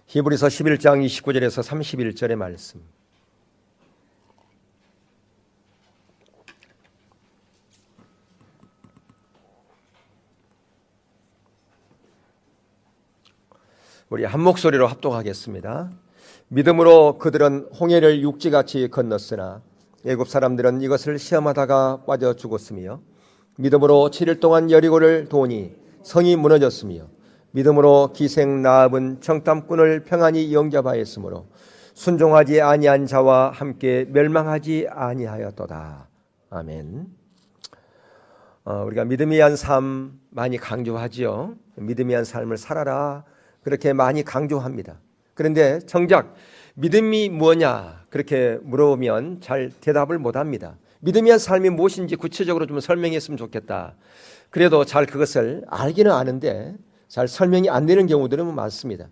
히브리서 11장 29절에서 31절의 말씀. 우리 한 목소리로 합독하겠습니다. 믿음으로 그들은 홍해를 육지같이 건넜으나 애굽 사람들은 이것을 시험하다가 빠져 죽었으며, 믿음으로 7일 동안 여리고를 도니 성이 무너졌으며, 믿음으로 기생 라합은 청탐꾼을 평안히 영접하였으므로 순종하지 아니한 자와 함께 멸망하지 아니하였도다. 아멘. 우리가 믿음에 의한 삶 많이 강조하지요. 믿음에 의한 삶을 살아라, 그렇게 많이 강조합니다. 그런데 정작 믿음이 뭐냐 그렇게 물어보면 잘 대답을 못합니다. 믿음에 의한 삶이 무엇인지 구체적으로 좀 설명했으면 좋겠다. 그래도 잘 그것을 알기는 아는데 잘 설명이 안 되는 경우들은 많습니다.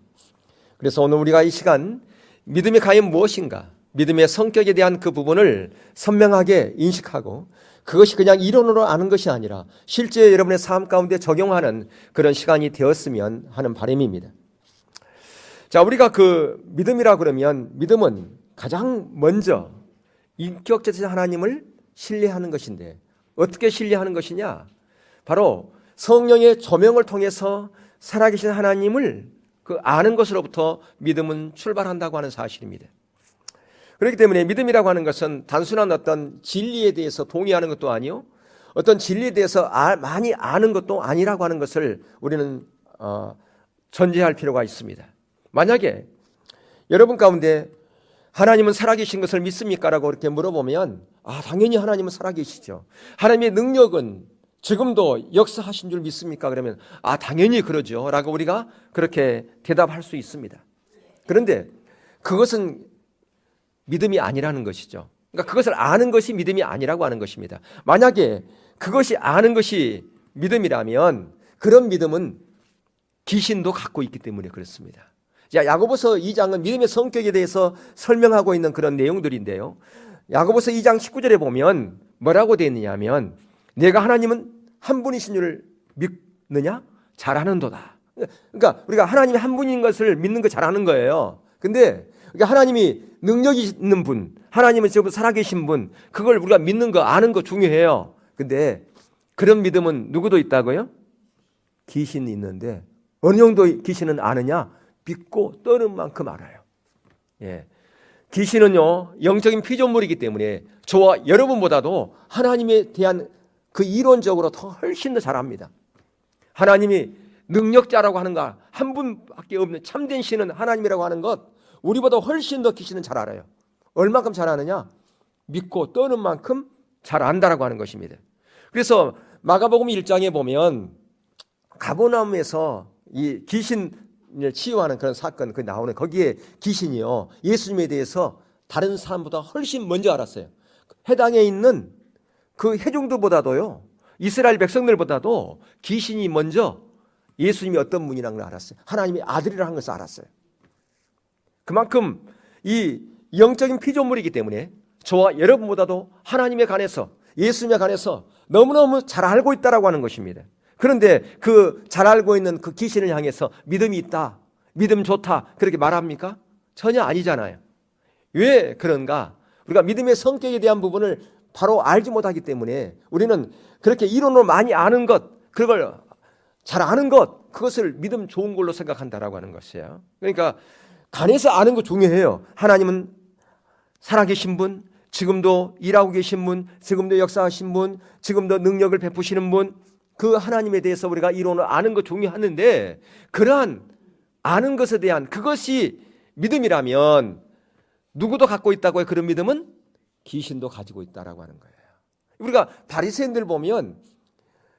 그래서 오늘 우리가 이 시간 믿음이 과연 무엇인가, 믿음의 성격에 대한 그 부분을 선명하게 인식하고, 그것이 그냥 이론으로 아는 것이 아니라 실제 여러분의 삶 가운데 적용하는 그런 시간이 되었으면 하는 바람입니다. 자, 우리가 그 믿음이라 그러면, 믿음은 가장 먼저 인격적인 하나님을 신뢰하는 것인데, 어떻게 신뢰하는 것이냐? 바로 성령의 조명을 통해서 살아계신 하나님을 그 아는 것으로부터 믿음은 출발한다고 하는 사실입니다. 그렇기 때문에 믿음이라고 하는 것은 단순한 어떤 진리에 대해서 동의하는 것도 아니요, 어떤 진리에 대해서 많이 아는 것도 아니라고 하는 것을 우리는 전제할 필요가 있습니다. 만약에 여러분 가운데 하나님은 살아계신 것을 믿습니까? 라고 이렇게 물어보면, 당연히 하나님은 살아계시죠. 하나님의 능력은 지금도 역사하신 줄 믿습니까? 그러면 당연히 그러죠 라고 우리가 그렇게 대답할 수 있습니다. 그런데 그것은 믿음이 아니라는 것이죠. 그러니까 그것을 아는 것이 믿음이 아니라고 하는 것입니다. 만약에 그것이 아는 것이 믿음이라면 그런 믿음은 귀신도 갖고 있기 때문에 그렇습니다. 자, 야고보서 2장은 믿음의 성격에 대해서 설명하고 있는 그런 내용들인데요, 야고보서 2장 19절에 보면 뭐라고 되어 있느냐면, 내가 하나님은 한 분이신 줄 믿느냐? 잘 아는도다. 그러니까 우리가 하나님이 한 분인 것을 믿는 거 잘 아는 거예요. 근데 하나님이 능력이 있는 분, 하나님은 지금 살아계신 분, 그걸 우리가 믿는 거 아는 거 중요해요. 근데 그런 믿음은 누구도 있다고요? 귀신이 있는데 어느 정도 귀신은 아느냐? 믿고 떠는 만큼 알아요. 예. 귀신은요, 영적인 피조물이기 때문에 저와 여러분보다도 하나님에 대한 그 이론적으로 더 훨씬 더 잘 압니다. 하나님이 능력자라고 하는 것, 한 분밖에 없는 참된 신은 하나님이라고 하는 것, 우리보다 훨씬 더 귀신은 잘 알아요. 얼마큼 잘 아느냐? 믿고 떠는 만큼 잘 안다라고 하는 것입니다. 그래서 마가복음 1장에 보면 가버나움에서 이 귀신 치유하는 그런 사건 나오는, 거기에 귀신이요, 예수님에 대해서 다른 사람보다 훨씬 먼저 알았어요. 해당에 있는 그 회중들보다도요, 이스라엘 백성들보다도 귀신이 먼저 예수님이 어떤 분이라는 걸 알았어요. 하나님의 아들이라는 것을 알았어요. 그만큼 이 영적인 피조물이기 때문에 저와 여러분보다도 하나님에 관해서, 예수님에 관해서 너무너무 잘 알고 있다라고 하는 것입니다. 그런데 그 잘 알고 있는 그 귀신을 향해서 믿음이 있다, 믿음 좋다, 그렇게 말합니까? 전혀 아니잖아요. 왜 그런가? 우리가 믿음의 성격에 대한 부분을 바로 알지 못하기 때문에 우리는 그렇게 이론으로 많이 아는 것, 그걸 잘 아는 것, 그것을 믿음 좋은 걸로 생각한다라고 하는 것이에요. 그러니까 간에서 아는 거 중요해요. 하나님은 살아계신 분, 지금도 일하고 계신 분, 지금도 역사하신 분, 지금도 능력을 베푸시는 분, 그 하나님에 대해서 우리가 이론을 아는 거 중요하는데, 그러한 아는 것에 대한 그것이 믿음이라면 누구도 갖고 있다고 해요? 그런 믿음은 귀신도 가지고 있다라고 하는 거예요. 우리가 바리새인들 보면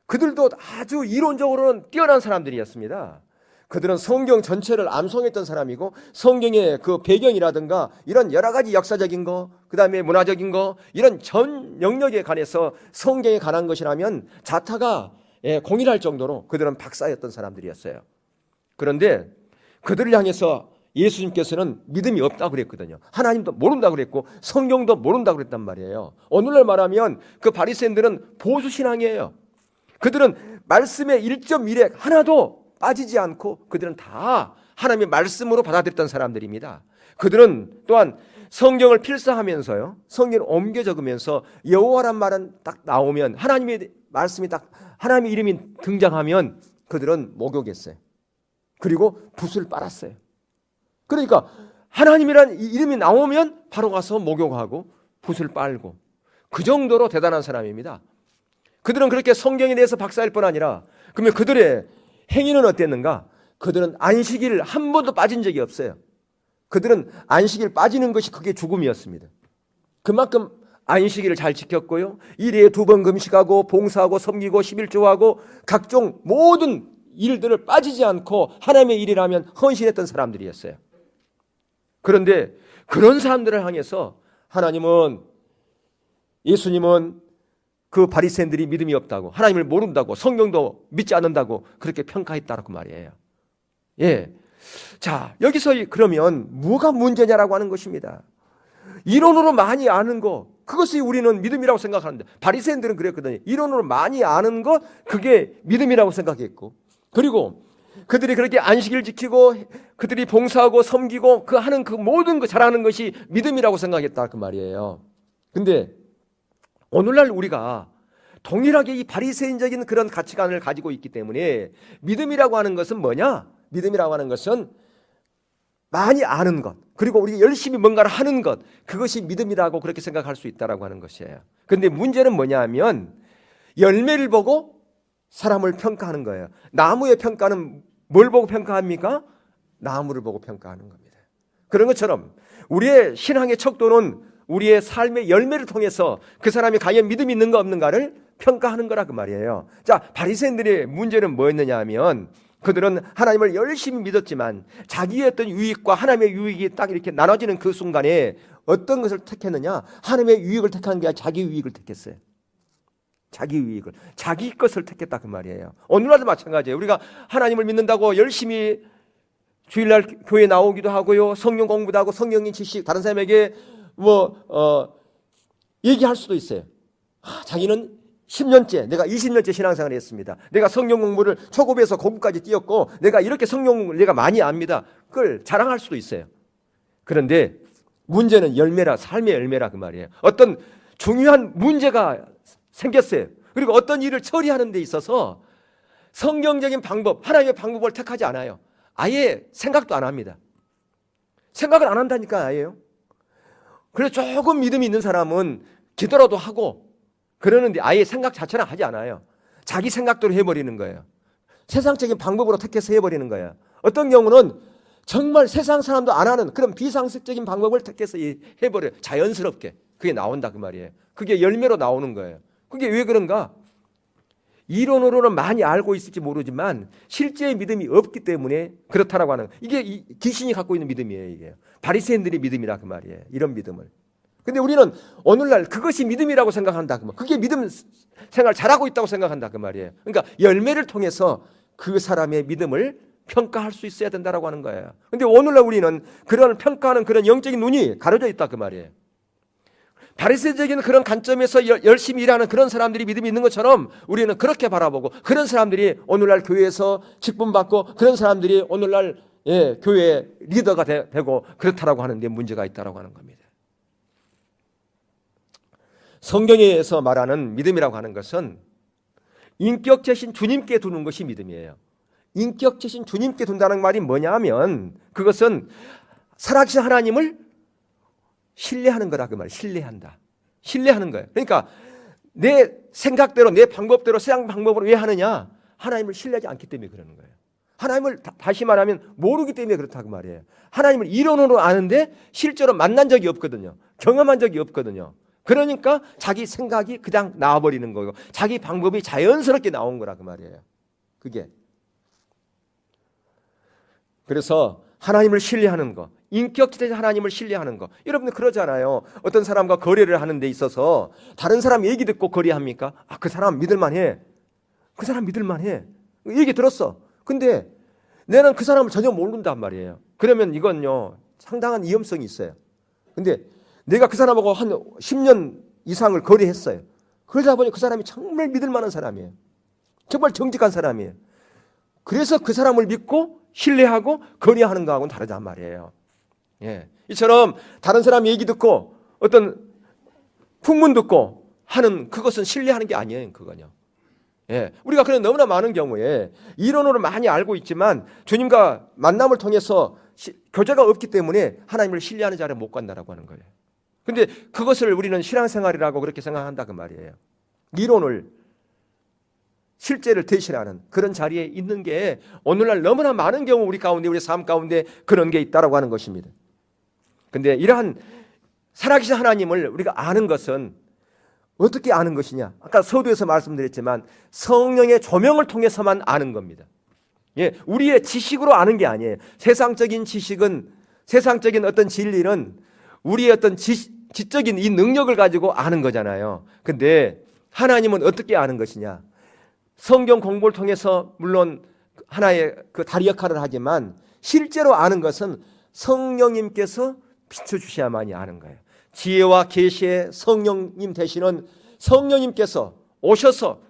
그들도 아주 이론적으로는 뛰어난 사람들이었습니다. 그들은 성경 전체를 암송했던 사람이고, 성경의 그 배경이라든가 이런 여러 가지 역사적인 거, 그 다음에 문화적인 거, 이런 전 영역에 관해서 성경에 관한 것이라면 자타가 공일할 정도로 그들은 박사였던 사람들이었어요. 그런데 그들을 향해서 예수님께서는 믿음이 없다고 그랬거든요. 하나님도 모른다고 그랬고 성경도 모른다고 그랬단 말이에요. 오늘날 말하면 그 바리새인들은 보수신앙이에요. 그들은 말씀의 1.1획 하나도 빠지지 않고 그들은 다 하나님의 말씀으로 받아들였던 사람들입니다. 그들은 또한 성경을 필사하면서요, 성경을 옮겨 적으면서 여호와란 말은 딱 나오면, 하나님의 말씀이 딱 하나님의 이름이 등장하면 그들은 목욕했어요. 그리고 붓을 빨았어요. 그러니까 하나님이란 이름이 나오면 바로 가서 목욕하고 붓을 빨고, 그 정도로 대단한 사람입니다. 그들은 그렇게 성경에 대해서 박사일 뿐 아니라, 그러면 그들의 행위는 어땠는가? 그들은 안식일 한 번도 빠진 적이 없어요. 그들은 안식일 빠지는 것이 그게 죽음이었습니다. 그만큼 안식일을 잘 지켰고요, 일에 2번 금식하고 봉사하고 섬기고 11조하고 각종 모든 일들을 빠지지 않고 하나님의 일이라면 헌신했던 사람들이었어요. 그런데 그런 사람들을 향해서 하나님은, 예수님은 그 바리새인들이 믿음이 없다고, 하나님을 모른다고, 성경도 믿지 않는다고 그렇게 평가했다고 말이에요. 예. 자, 여기서 그러면 뭐가 문제냐라고 하는 것입니다. 이론으로 많이 아는 거, 그것이 우리는 믿음이라고 생각하는데, 바리새인들은 그랬거든요. 이론으로 많이 아는 것, 그게 믿음이라고 생각했고, 그리고 그들이 그렇게 안식일 지키고 그들이 봉사하고 섬기고 그 하는 그 모든 거 잘하는 것이 믿음이라고 생각했다 그 말이에요. 근데 오늘날 우리가 동일하게 이 바리새인적인 그런 가치관을 가지고 있기 때문에 믿음이라고 하는 것은 뭐냐? 믿음이라고 하는 것은 많이 아는 것, 그리고 우리가 열심히 뭔가를 하는 것, 그것이 믿음이라고 그렇게 생각할 수 있다라고 하는 것이에요. 그런데 문제는 뭐냐 하면 열매를 보고 사람을 평가하는 거예요. 나무의 평가는 뭘 보고 평가합니까? 나무를 보고 평가하는 겁니다. 그런 것처럼 우리의 신앙의 척도는 우리의 삶의 열매를 통해서 그 사람이 과연 믿음이 있는가 없는가를 평가하는 거라 그 말이에요. 자, 바리새인들의 문제는 뭐였느냐 하면, 그들은 하나님을 열심히 믿었지만 자기의 어떤 유익과 하나님의 유익이 딱 이렇게 나눠지는 그 순간에 어떤 것을 택했느냐? 하나님의 유익을 택한 게 아니라 자기 유익을 택했어요. 자기 유익을, 자기 것을 택했다 그 말이에요. 오늘날도 마찬가지예요. 우리가 하나님을 믿는다고 열심히 주일날 교회 나오기도 하고요, 성경 공부도 하고 성경인 지식 다른 사람에게 얘기할 수도 있어요. 자기는 10년째, 내가 20년째 신앙생활을 했습니다. 내가 성경 공부를 초급에서 고급까지 뛰었고 내가 이렇게 성경 공부를 내가 많이 압니다. 그걸 자랑할 수도 있어요. 그런데 문제는 열매라, 삶의 열매라 그 말이에요. 어떤 중요한 문제가 생겼어요. 그리고 어떤 일을 처리하는 데 있어서 성경적인 방법, 하나님의 방법을 택하지 않아요. 아예 생각도 안 합니다. 생각을 안 한다니까 아예요. 그래서 조금 믿음이 있는 사람은 기도라도 하고 그러는데 아예 생각 자체는 하지 않아요. 자기 생각대로 해버리는 거예요. 세상적인 방법으로 택해서 해버리는 거예요. 어떤 경우는 정말 세상 사람도 안 하는 그런 비상식적인 방법을 택해서 해버려요. 자연스럽게 그게 나온다 그 말이에요. 그게 열매로 나오는 거예요. 그게 왜 그런가? 이론으로는 많이 알고 있을지 모르지만 실제의 믿음이 없기 때문에 그렇다라고 하는, 이게 귀신이 갖고 있는 믿음이에요. 이게 바리새인들의 믿음이라 그 말이에요. 이런 믿음을. 근데 우리는 오늘날 그것이 믿음이라고 생각한다 그 말. 그게 믿음 생활 잘하고 있다고 생각한다 그 말이에요. 그러니까 열매를 통해서 그 사람의 믿음을 평가할 수 있어야 된다라고 하는 거예요. 근데 오늘날 우리는 그런 평가하는 그런 영적인 눈이 가려져 있다 그 말이에요. 바리새적인 그런 관점에서 열심히 일하는 그런 사람들이 믿음이 있는 것처럼 우리는 그렇게 바라보고, 그런 사람들이 오늘날 교회에서 직분 받고, 그런 사람들이 오늘날 교회 리더가 되고 그렇다라고 하는 데 문제가 있다라고 하는 겁니다. 성경에서 말하는 믿음이라고 하는 것은 인격체신 주님께 두는 것이 믿음이에요. 인격체신 주님께 둔다는 말이 뭐냐 하면 그것은 살아계신 하나님을 신뢰하는 거라 그 말이에요. 신뢰한다. 신뢰하는 거예요. 그러니까 내 생각대로 내 방법대로 세상 방법으로 왜 하느냐? 하나님을 신뢰하지 않기 때문에 그러는 거예요. 하나님을 다시 말하면 모르기 때문에 그렇다고 말이에요. 하나님을 이론으로 아는데 실제로 만난 적이 없거든요. 경험한 적이 없거든요. 그러니까 자기 생각이 그냥 나와버리는 거고 자기 방법이 자연스럽게 나온 거라 그 말이에요. 그게. 그래서 하나님을 신뢰하는 거, 인격체적 하나님을 신뢰하는 거. 여러분들 그러잖아요. 어떤 사람과 거래를 하는 데 있어서 다른 사람 얘기 듣고 거래합니까? 그 사람 믿을만해. 그 사람 믿을만해. 얘기 들었어. 근데 나는 그 사람을 전혀 모른단 말이에요. 그러면 이건요 상당한 위험성이 있어요. 근데 내가 그 사람하고 한 10년 이상을 거래했어요. 그러다 보니 그 사람이 정말 믿을 만한 사람이에요. 정말 정직한 사람이에요. 그래서 그 사람을 믿고 신뢰하고 거래하는 거하고는 다르단 말이에요. 예. 이처럼 다른 사람 얘기 듣고 어떤 풍문 듣고 하는 그것은 신뢰하는 게 아니에요. 그거는요. 예. 우리가 그런 너무나 많은 경우에 이론으로 많이 알고 있지만 주님과 만남을 통해서 교제가 없기 때문에 하나님을 신뢰하는 자리에 못 간다라고 하는 거예요. 근데 그것을 우리는 신앙생활이라고 그렇게 생각한다 그 말이에요. 이론을 실제를 대신하는 그런 자리에 있는 게 오늘날 너무나 많은 경우 우리 가운데 우리 삶 가운데 그런 게 있다라고 하는 것입니다. 근데 이러한 살아계신 하나님을 우리가 아는 것은 어떻게 아는 것이냐? 아까 서두에서 말씀드렸지만 성령의 조명을 통해서만 아는 겁니다. 예, 우리의 지식으로 아는 게 아니에요. 세상적인 지식은 세상적인 어떤 진리는 우리의 어떤 지적인 이 능력을 가지고 아는 거잖아요. 근데 하나님은 어떻게 아는 것이냐? 성경 공부를 통해서 물론 하나의 그 다리 역할을 하지만 실제로 아는 것은 성령님께서 비춰주셔야만이 아는 거예요. 지혜와 계시의 성령님 되시는 성령님께서 오셔서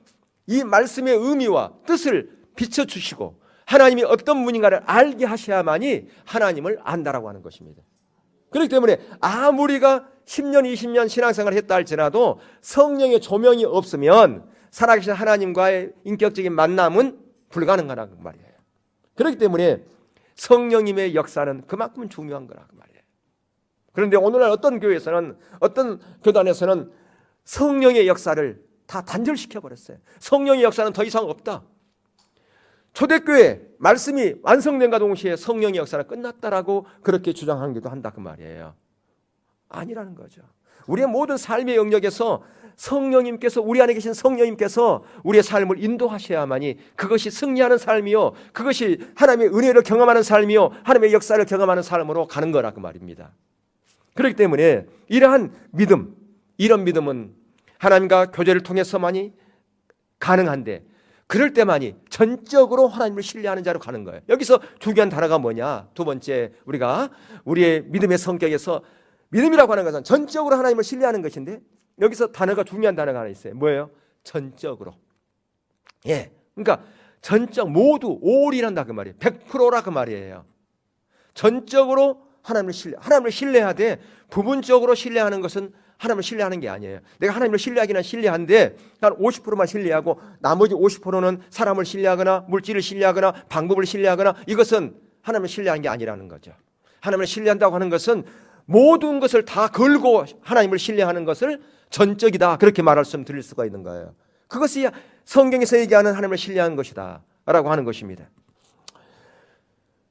이 말씀의 의미와 뜻을 비춰주시고 하나님이 어떤 분인가를 알게 하셔야만이 하나님을 안다라고 하는 것입니다. 그렇기 때문에 아무리가 10년, 20년 신앙생활을 했다 할지라도 성령의 조명이 없으면 살아계신 하나님과의 인격적인 만남은 불가능하다는 말이에요. 그렇기 때문에 성령님의 역사는 그만큼 중요한 거라고 말이에요. 그런데 오늘날 어떤 교회에서는 어떤 교단에서는 성령의 역사를 다 단절시켜 버렸어요. 성령의 역사는 더 이상 없다. 초대교회 말씀이 완성된과 동시에 성령의 역사는 끝났다라고 그렇게 주장하기도 한다 그 말이에요. 아니라는 거죠. 우리의 모든 삶의 영역에서 성령님께서 우리 안에 계신 성령님께서 우리의 삶을 인도하셔야만이 그것이 승리하는 삶이요 그것이 하나님의 은혜를 경험하는 삶이요 하나님의 역사를 경험하는 삶으로 가는 거라 그 말입니다. 그렇기 때문에 이러한 믿음, 이런 믿음은 하나님과 교제를 통해서만이 가능한데 그럴 때만이 전적으로 하나님을 신뢰하는 자로 가는 거예요. 여기서 중요한 단어가 뭐냐? 두 번째 우리가 우리의 믿음의 성격에서 믿음이라고 하는 것은 전적으로 하나님을 신뢰하는 것인데 여기서 단어가 중요한 단어가 하나 있어요. 뭐예요? 전적으로. 예, 그러니까 전적 모두 올이란다 그 말이에요. 100%라 그 말이에요. 전적으로 하나님을 신뢰하되 부분적으로 신뢰하는 것은 하나님을 신뢰하는 게 아니에요. 내가 하나님을 신뢰하기는 신뢰한데 한 50%만 신뢰하고 나머지 50%는 사람을 신뢰하거나 물질을 신뢰하거나 방법을 신뢰하거나 이것은 하나님을 신뢰하는 게 아니라는 거죠. 하나님을 신뢰한다고 하는 것은 모든 것을 다 걸고 하나님을 신뢰하는 것을 전적이다 그렇게 말씀 드릴 수가 있는 거예요. 그것이 성경에서 얘기하는 하나님을 신뢰하는 것이다 라고 하는 것입니다.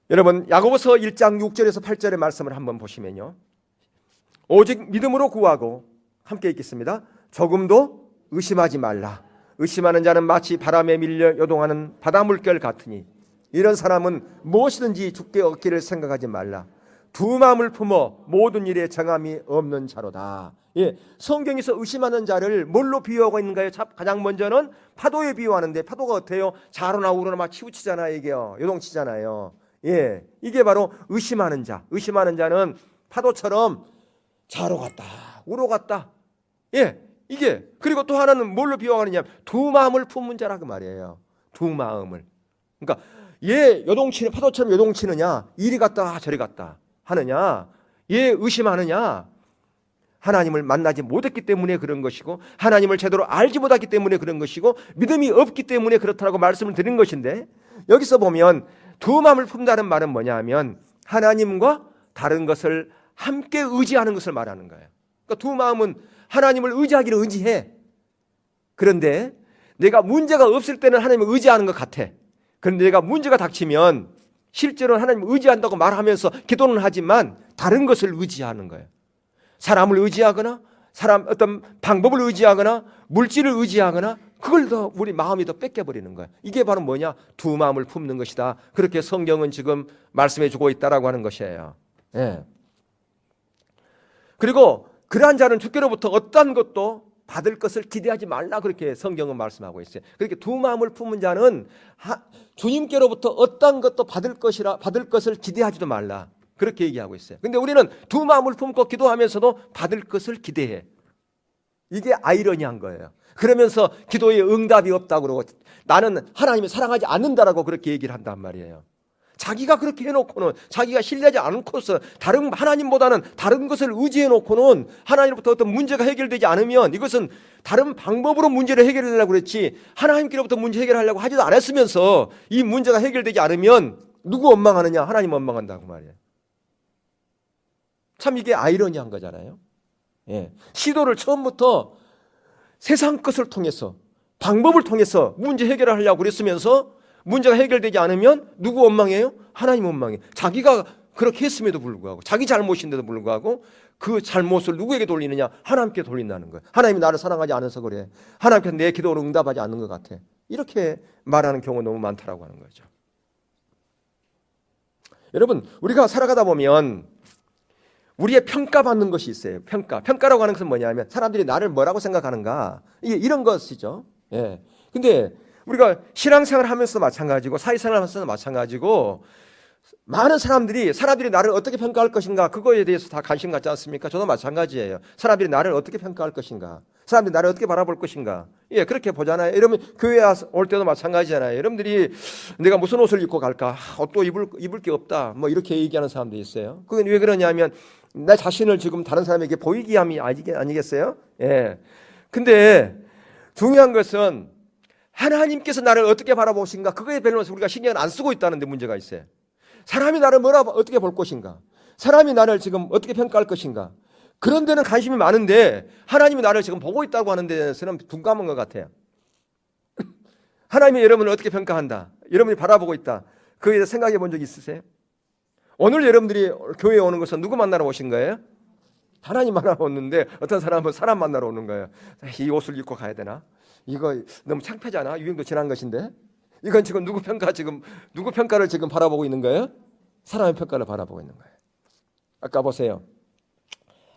여러분 야고보서 1장 6절에서 8절의 말씀을 한번 보시면요. 오직 믿음으로 구하고 함께 읽겠습니다. 조금도 의심하지 말라. 의심하는 자는 마치 바람에 밀려 요동하는 바닷물결 같으니 이런 사람은 무엇이든지 죽게 얻기를 생각하지 말라. 두 마음을 품어 모든 일에 정함이 없는 자로다. 예, 성경에서 의심하는 자를 뭘로 비유하고 있는가요? 가장 먼저는 파도에 비유하는데 파도가 어때요? 좌로나 우로나 막 치우치잖아요. 이게요. 요동치잖아요. 예, 이게 바로 의심하는 자. 의심하는 자는 파도처럼 좌로 갔다 우로 갔다. 예, 이게 그리고 또 하나는 뭘로 비유하느냐? 두 마음을 품은 자라 그 말이에요. 두 마음을. 그러니까 얘 요동치는 파도처럼 요동치느냐? 이리 갔다 저리 갔다 하느냐? 얘 의심하느냐? 하나님을 만나지 못했기 때문에 그런 것이고 하나님을 제대로 알지 못했기 때문에 그런 것이고 믿음이 없기 때문에 그렇다고 말씀을 드린 것인데 여기서 보면 두 마음을 품다는 말은 뭐냐 하면 하나님과 다른 것을 함께 의지하는 것을 말하는 거예요. 그러니까 두 마음은 하나님을 의지하기를 의지해. 그런데 내가 문제가 없을 때는 하나님을 의지하는 것 같아. 그런데 내가 문제가 닥치면 실제로 하나님을 의지한다고 말하면서 기도는 하지만 다른 것을 의지하는 거예요. 사람을 의지하거나 어떤 방법을 의지하거나 물질을 의지하거나 그걸 더 우리 마음이 더 뺏겨버리는 거예요. 이게 바로 뭐냐? 두 마음을 품는 것이다. 그렇게 성경은 지금 말씀해 주고 있다라고 하는 것이에요. 예. 그리고 그러한 자는 주께로부터 어떠한 것도 받을 것을 기대하지 말라 그렇게 성경은 말씀하고 있어요. 그렇게 두 마음을 품은 자는 주님께로부터 어떠한 것도 받을 것을 기대하지도 말라 그렇게 얘기하고 있어요. 근데 우리는 두 마음을 품고 기도하면서도 받을 것을 기대해. 이게 아이러니한 거예요. 그러면서 기도에 응답이 없다고 그러고 나는 하나님을 사랑하지 않는다라고 그렇게 얘기를 한단 말이에요. 자기가 그렇게 해놓고는 자기가 신뢰하지 않고서 다른 하나님보다는 다른 것을 의지해놓고는 하나님으로부터 어떤 문제가 해결되지 않으면 이것은 다른 방법으로 문제를 해결하려고 그랬지 하나님께로부터 문제 해결하려고 하지도 않았으면서 이 문제가 해결되지 않으면 누구 원망하느냐? 하나님 원망한다고 말이에요. 참 이게 아이러니한 거잖아요. 예. 시도를 처음부터 세상 것을 통해서 방법을 통해서 문제 해결을 하려고 그랬으면서 문제가 해결되지 않으면 누구 원망해요? 하나님 원망해요. 자기가 그렇게 했음에도 불구하고 자기 잘못인데도 불구하고 그 잘못을 누구에게 돌리느냐? 하나님께 돌린다는 거예요. 하나님이 나를 사랑하지 않아서 그래. 하나님께서 내 기도를 응답하지 않는 것 같아. 이렇게 말하는 경우가 너무 많다라고 하는 거죠. 여러분, 우리가 살아가다 보면 우리의 평가받는 것이 있어요. 평가라고 하는 것은 뭐냐면 사람들이 나를 뭐라고 생각하는가, 이런 것이죠. 예. 근데 우리가 신앙생활을 하면서도 마찬가지고 사회생활을 하면서도 마찬가지고 많은 사람들이 나를 어떻게 평가할 것인가, 그거에 대해서 다 관심 갖지 않습니까? 저도 마찬가지예요. 사람들이 나를 어떻게 평가할 것인가, 사람들이 나를 어떻게 바라볼 것인가, 예, 그렇게 보잖아요. 여러분 교회 올 때도 마찬가지잖아요. 여러분들이 내가 무슨 옷을 입고 갈까, 또 입을 게 없다, 뭐 이렇게 얘기하는 사람도 있어요. 그건 왜 그러냐면 내 자신을 지금 다른 사람에게 보이기 함이 아니겠어요? 예. 근데 중요한 것은 하나님께서 나를 어떻게 바라보신가, 그거에 별로 우리가 신경을 안 쓰고 있다는 데 문제가 있어요. 사람이 나를 어떻게 볼 것인가, 사람이 나를 지금 어떻게 평가할 것인가, 그런 데는 관심이 많은데 하나님이 나를 지금 보고 있다고 하는 데서는 둔감한 것 같아요. 하나님이 여러분을 어떻게 평가한다, 여러분이 바라보고 있다, 그거에 대해서 생각해 본 적 있으세요? 오늘 여러분들이 교회에 오는 것은 누구 만나러 오신 거예요? 하나님 만나러 오는데 어떤 사람은 사람 만나러 오는 거예요. 이 옷을 입고 가야 되나? 이거 너무 창피하잖아. 유행도 지난 것인데. 이건 지금 누구 평가를 지금 바라보고 있는 거예요? 사람의 평가를 바라보고 있는 거예요. 아까 보세요.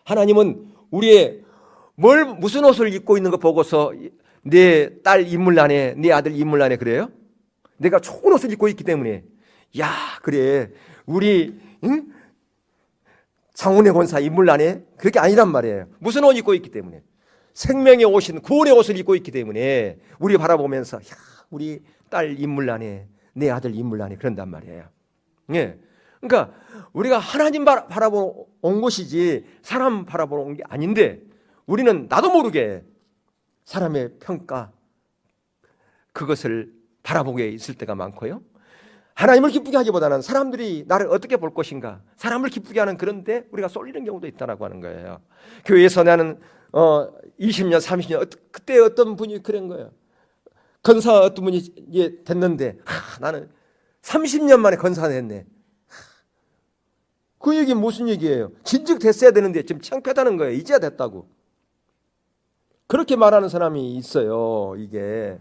하나님은 우리의 무슨 옷을 입고 있는 거 보고서 내 딸 인물란에, 내 아들 인물란에 그래요? 내가 좋은 옷을 입고 있기 때문에, 야, 그래, 우리 장훈의 권사 인물란에, 그렇게 아니란 말이에요. 무슨 옷 입고 있기 때문에, 생명의 옷인 구원의 옷을 입고 있기 때문에 우리 바라보면서, 야, 우리 딸 인물란에, 내 아들 인물란에, 그런단 말이에요. 예. 그러니까 우리가 하나님 바라보러 온 것이지 사람 바라보러 온 게 아닌데, 우리는 나도 모르게 사람의 평가, 그것을 바라보게 있을 때가 많고요. 하나님을 기쁘게 하기보다는 사람들이 나를 어떻게 볼 것인가, 사람을 기쁘게 하는 그런데 우리가 쏠리는 경우도 있다라고 하는 거예요. 교회에서 나는 20년, 30년 그때 어떤 분이 그런 거예요. 건사 어떤 분이 됐는데 나는 30년 만에 건사가 됐네. 그 얘기는 무슨 얘기예요? 진즉 됐어야 되는데 지금 창피하다는 거예요. 이제야 됐다고. 그렇게 말하는 사람이 있어요. 이게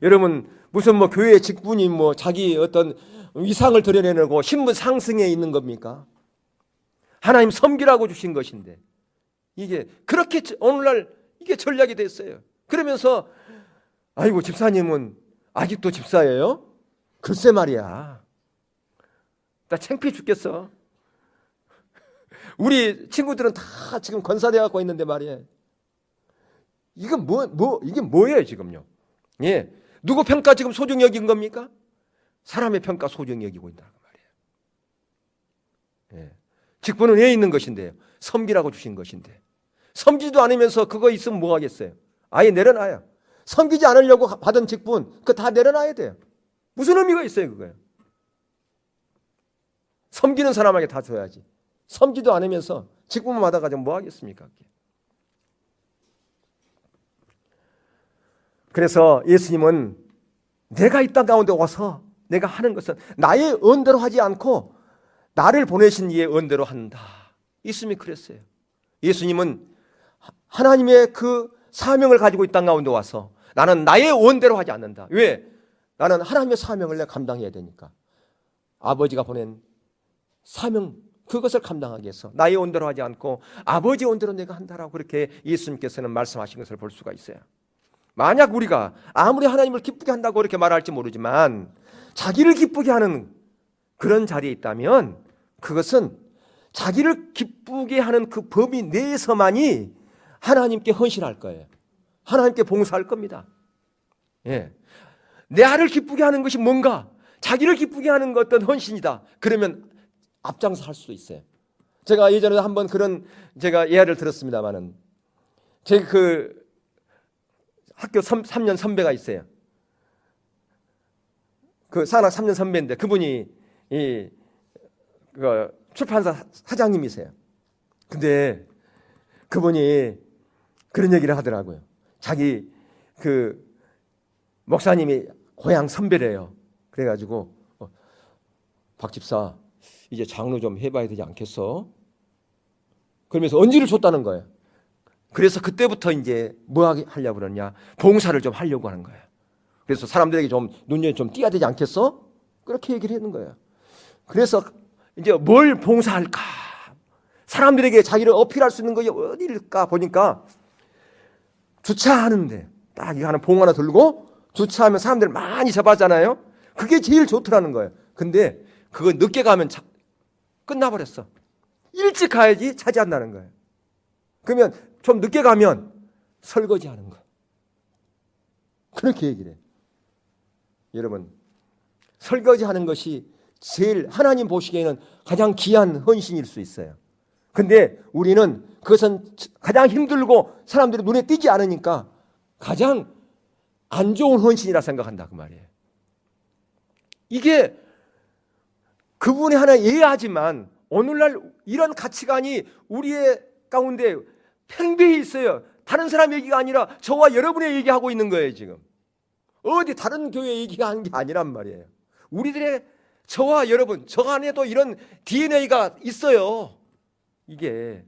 여러분 무슨 뭐 교회 직분이 뭐 자기 어떤 위상을 드러내고 신분 상승에 있는 겁니까? 하나님 섬기라고 주신 것인데 이게 그렇게 오늘날 이게 전략이 됐어요. 그러면서 아이고 집사님은 아직도 집사예요? 글쎄 말이야. 나 창피해 죽겠어. 우리 친구들은 다 지금 건사돼 갖고 있는데 말이에요. 이건 이게 뭐예요 지금요? 예, 누구 평가 지금 소중히 여긴 겁니까? 사람의 평가 소중히 여기고 있다는 말이에요. 예, 직분은 왜 있는 것인데요? 섬기라고 주신 것인데 섬기지도 않으면서 그거 있으면 뭐 하겠어요? 아예 내려놔요. 섬기지 않으려고 받은 직분 그거 다 내려놔야 돼요. 무슨 의미가 있어요 그거요? 섬기는 사람에게 다 줘야지. 섬기도 않으면서 직분만 받아가지고 뭐 하겠습니까? 그래서 예수님은 내가 이 땅 가운데 와서 내가 하는 것은 나의 언대로 하지 않고 나를 보내신 이의 언대로 한다. 예수님이 그랬어요. 예수님은 하나님의 그 사명을 가지고 이 땅 가운데 와서 나는 나의 언대로 하지 않는다. 왜? 나는 하나님의 사명을 내가 감당해야 되니까. 아버지가 보낸 사명 그것을 감당하기 위해서 나의 언대로 하지 않고 아버지 언대로 내가 한다라고 그렇게 예수님께서는 말씀하신 것을 볼 수가 있어요. 만약 우리가 아무리 하나님을 기쁘게 한다고 그렇게 말할지 모르지만 자기를 기쁘게 하는 그런 자리에 있다면 그것은 자기를 기쁘게 하는 그 범위 내에서만이 하나님께 헌신할 거예요. 하나님께 봉사할 겁니다. 예. 내 아를 기쁘게 하는 것이 뭔가? 자기를 기쁘게 하는 것 어떤 헌신이다. 그러면 앞장서 할 수도 있어요. 제가 예전에 한번 그런 제가 예화를 들었습니다만은 제 그 학교 3년 선배가 있어요. 그 산학 3년 선배인데 그분이 그 출판사 사장님이세요. 근데 그분이 그런 얘기를 하더라고요. 자기 그 목사님이 고향 선배래요. 그래가지고 박 집사 이제 장로 좀 해봐야 되지 않겠어? 그러면서 언지를 줬다는 거예요. 그래서 그때부터 이제 뭐 하려고 그러냐, 봉사를 좀 하려고 하는 거예요. 그래서 사람들에게 좀 눈에 좀 띄어야 되지 않겠어? 그렇게 얘기를 하는 거예요. 그래서 이제 뭘 봉사할까? 사람들에게 자기를 어필할 수 있는 것이 어디일까 보니까 주차하는데 딱 이거 하나 봉 하나 들고 주차하면 사람들 많이 잡았잖아요. 그게 제일 좋더라는 거예요. 근데 그거 늦게 가면 끝나버렸어. 일찍 가야지 차지 안 나는 거예요. 그러면 좀 늦게 가면 설거지 하는 거예요. 그렇게 얘기를 해요. 여러분, 설거지 하는 것이 제일 하나님 보시기에는 가장 귀한 헌신일 수 있어요. 근데 우리는 그것은 가장 힘들고 사람들이 눈에 띄지 않으니까 가장 안 좋은 헌신이라 생각한다 그 말이에요. 이게 그분이 하나 예하지만 오늘날 이런 가치관이 우리의 가운데 팽배해 있어요. 다른 사람 얘기가 아니라 저와 여러분의 얘기하고 있는 거예요 지금. 어디 다른 교회 얘기하는 게 아니란 말이에요. 우리들의 저와 여러분, 저 안에도 이런 DNA가 있어요. 이게